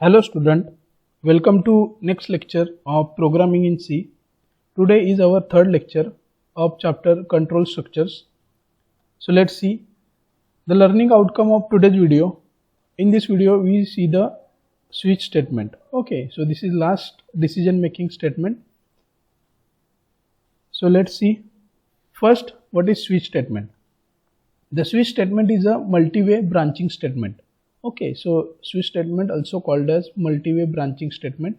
Hello student, welcome to next lecture of programming in C. Today is our third lecture of chapter control structures. So let's see the learning outcome of today's video. In this video we see the switch statement. Okay, so this is last decision making statement. So let's see first what is switch statement. The switch statement is a multi-way branching statement. Okay, so switch statement also called as multi-way branching statement.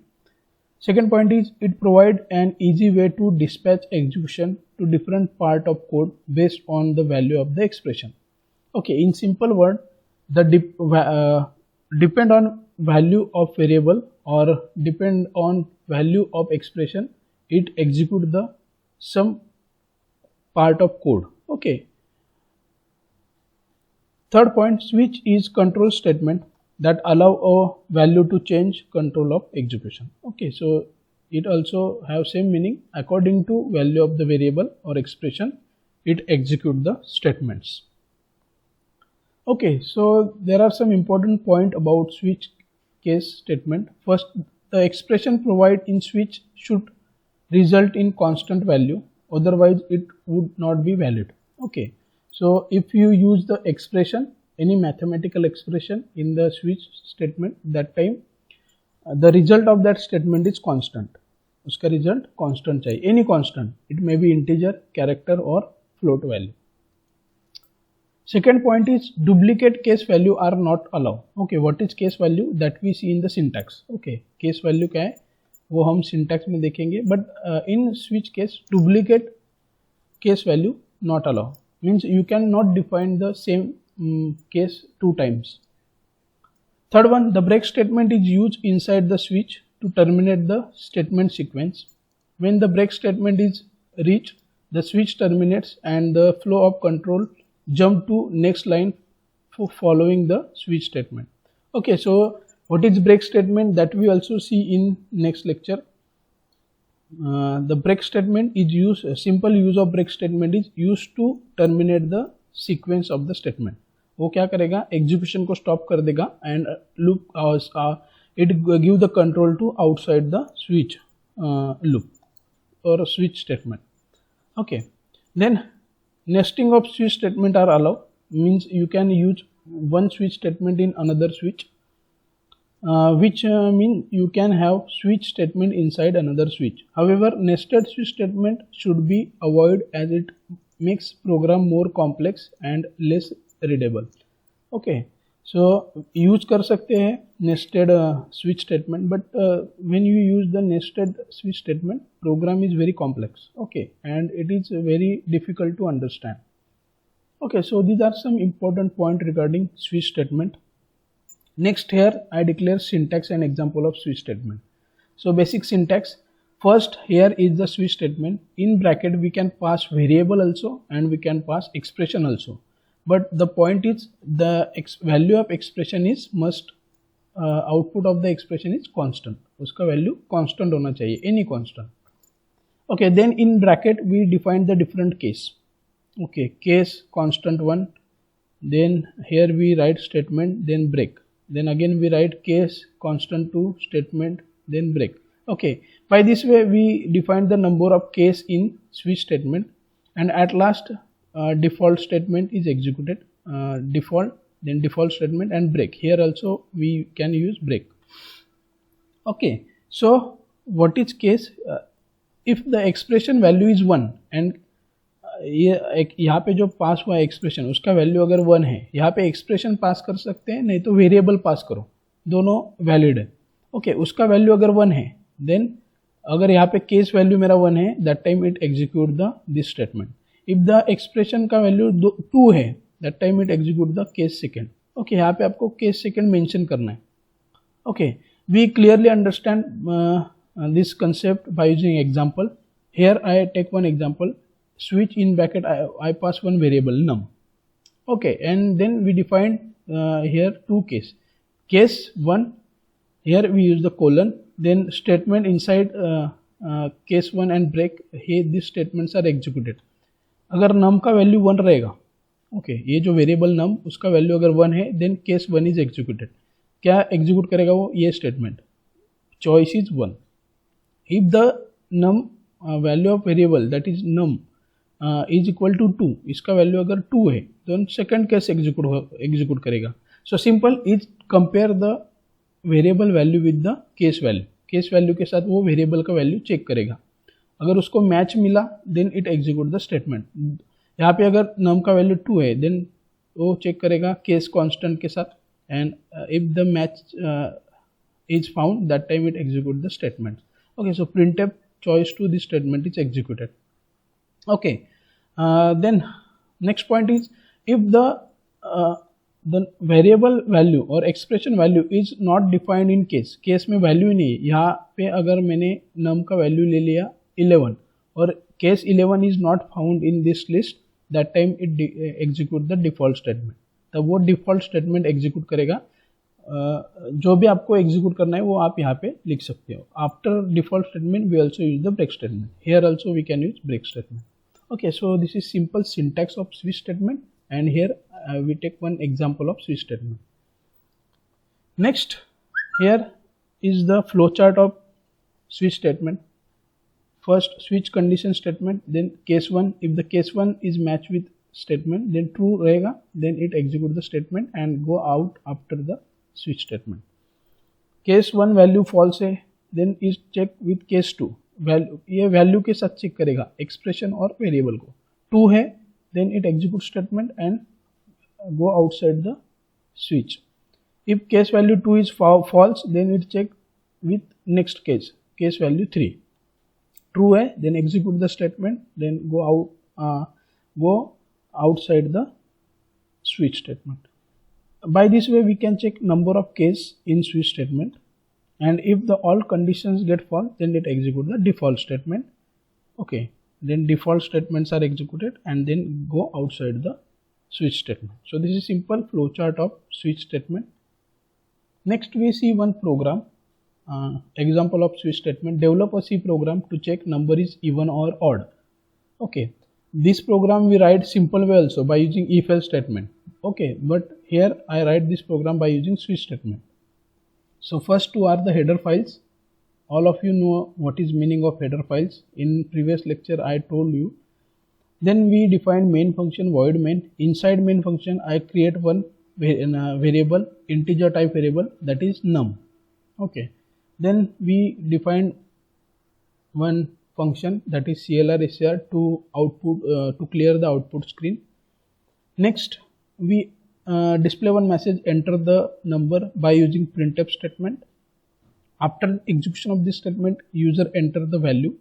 Second point is it provides an easy way to dispatch execution to different part of code based on the value of the expression. Okay, in simple word, the depend on value of variable or depend on value of expression, it execute the some part of code. Okay. Third point, switch is control statement that allow a value to change control of execution. Okay, so it also have same meaning according to value of the variable or expression, it execute the statements. Okay, so there are some important point about switch case statement. First, the expression provided in switch should result in constant value, otherwise it would not be valid. Okay. So if you use the expression, any mathematical expression in the switch statement, that time the result of that statement is constant. Uska result constant chahiye, any constant. It may be integer, character or float value. Second point is duplicate case value are not allowed. Okay, what is case value? That we see in the syntax. Okay, case value क्या है वो हम syntax में देखेंगे. But in switch case, duplicate case value not allowed. Means you cannot define the same case two times. Third one, the break statement is used inside the switch to terminate the statement sequence. When the break statement is reached, the switch terminates and the flow of control jump to next line for following the switch statement. Okay, so what is break statement? That we also see in next lecture. The break statement is used, simple use of break statement is used to terminate the sequence of the statement. वो क्या करेगा, execution को stop कर देगा and loop it give the control to outside the switch loop और switch statement. Okay, then nesting of switch statement are allowed. Means you can use one switch statement in another switch, which mean you can have switch statement inside another switch. However, nested switch statement should be avoided as it makes program more complex and less readable. Okay, so use कर सकते हैं nested switch statement, but when you use the nested switch statement, program is very complex. Okay, and it is very difficult to understand. Okay, so these are some important points regarding switch statement. Next, here I declare syntax and example of switch statement. So basic syntax, first here is the switch statement. In bracket we can pass variable also and we can pass expression also, but the point is the value of expression is must output of the expression is constant. Uska value constant hona chahiye, any constant. Okay, then in bracket we define the different case. Okay, case constant 1, then here we write statement, then break. Then again we write case constant 2, statement, then break. Okay, by this way we define the number of case in switch statement, and at last default statement is executed. Default, then default statement and break. Here also we can use break. Okay, so what is case? If the expression value is 1 and ये यहाँ पे जो पास हुआ expression उसका value अगर 1 है, यहाँ पे एक्सप्रेशन पास कर सकते हैं, नहीं तो वेरिएबल पास करो, दोनों वैलिड है. ओके, उसका वैल्यू अगर 1 है, देन अगर यहाँ पे केस वैल्यू मेरा 1 है, that time it execute the this statement. If the expression का वैल्यू 2 है, that time it execute the case second. Okay, यहाँ पे आपको केस सेकेंड मेंशन करना है. Okay, we clearly understand this concept by using example. Here I take one example. Switch in bracket I pass one variable num. Okay, and then we define here two case. Case 1, here we use the colon, then statement inside case 1 and break. Here these statements are executed. अगर num का value 1 रहेगा, okay, ये जो variable num उसका value अगर 1 है, then case 1 is executed. क्या execute करेगा वो, ये statement choice is 1. If the num value of variable that is num is equal to 2, इसका वैल्यू अगर 2 है तो सेकंड केस एग्जीक्यूट करेगा. So simple, is compare the variable value with the case value. Case value के साथ वो variable का value check करेगा. अगर उसको मैच मिला then it execute the statement. यहाँ पे अगर नम का वैल्यू 2 है देन वो चेक करेगा केस कांस्टेंट के साथ, and if the match is found that time it execute the statement. Okay, so printf choice to this statement is executed. Okay, then next point is, if the variable value or expression value is not defined in case में value ही नहीं है. यहाँ पे अगर मैंने num का value ले लिया 11 और case 11 is not found in this list, that time it execute the default statement. तब वो default statement execute करेगा. जो भी आपको एग्जीक्यूट करना है वो आप यहाँ पे लिख सकते हो. After default statement we also use the break statement. Here also we can use break statement. Okay, so this is simple syntax of switch statement, and here we take one example of switch statement. Next, here is the flow chart of switch statement. First switch condition statement, then case 1. If the case 1 is match with statement then true रहेगा, then it execute the statement and go out after the switch statement. Case 1 value false है, then is check with case 2. Value, ये value के साथ check करेगा expression और variable को. 2 है then it execute statement and go outside the switch. If case value 2 is false then it check with next case value 3. True है then execute the statement, then go outside the switch statement. By this way we can check number of case in switch statement, and if the all conditions get false then it execute the default statement. Okay, then default statements are executed and then go outside the switch statement. So this is simple flow chart of switch statement. Next we see one program, example of switch statement. Develop a C program to check number is even or odd. Okay, this program we write simple way also by using if else statement. Okay, but here I write this program by using switch statement. So first two are the header files. All of you know what is meaning of header files. In previous lecture I told you. Then we define main function void main. Inside main function I create one variable, integer type variable, that is num. Okay, then we define one function, that is clr to output to clear the output screen. Next we display one message, enter the number by using printf statement. After execution of this statement user enter the value.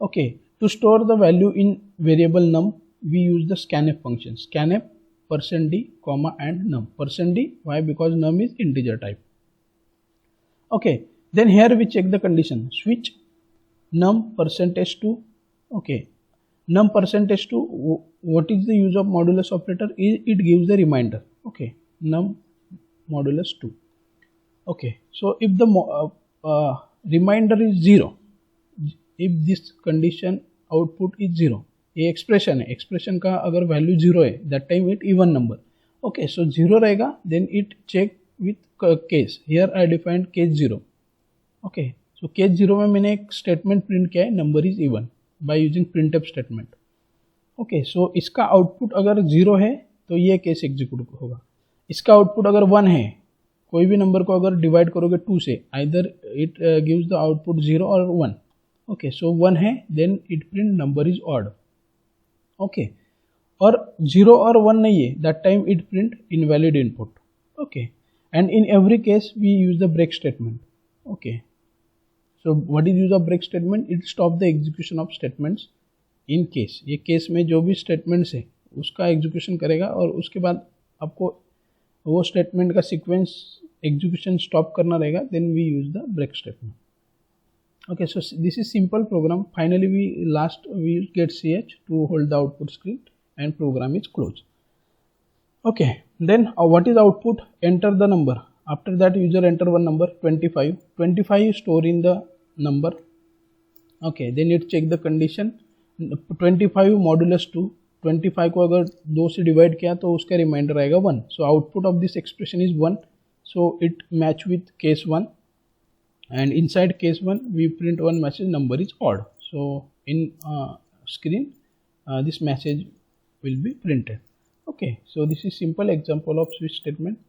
Okay, to store the value in variable num we use the scanf function. Scanf %d comma and num. %d, why? Because num is integer type. Okay, then here we check the condition, switch num %2. Okay, num %2, what is the use of modulus operator? It gives the reminder. Okay, num modulus 2. Okay, so if the reminder is 0, if this condition output is 0, ये expression है, expression का अगर value 0 है that time it even number. Okay, so 0 रहेगा then it check with case. Here I defined case 0. Okay, so case 0 में मैंने एक statement print किया है, number is even, by using printf statement. Okay, so इसका output अगर 0 है तो ये केस एग्जीक्यूट होगा. इसका आउटपुट अगर 1 है, कोई भी नंबर को अगर डिवाइड करोगे 2 से, either it gives the output 0 और 1. ओके, सो 1 है then it print number is odd. Okay, और 0 और 1 नहीं है that time it print invalid input. Okay, and in every case we use the break statement. Okay, so what is use of break statement? It stop the execution of statements in case. ये case में जो भी statements है उसका execution करेगा और उसके बाद आपको वो स्टेटमेंट का सीक्वेंस एग्जीक्यूशन स्टॉप करना रहेगा. Then we use the break statement. Okay, so this is simple program. Finally we get ch to hold the output screen and program is closed. Okay, then what is output? Enter the number. After that user enter one number 25. 25 store in the number. Okay, then it check the condition 25 modulus 2. 25 को अगर 2 से divide किया तो उसका reminder आएगा 1. So output of this expression is 1. so it match with case 1, and inside case 1 we print one message number is odd. So in screen this message will be printed. Okay, so this is simple example of switch statement.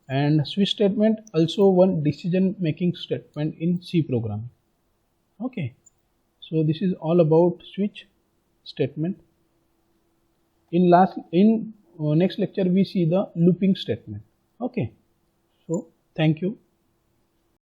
And switch statement also one decision making statement in C programming. Okay, so this is all about switch statement. In next lecture we see the looping statement. Okay, so thank you.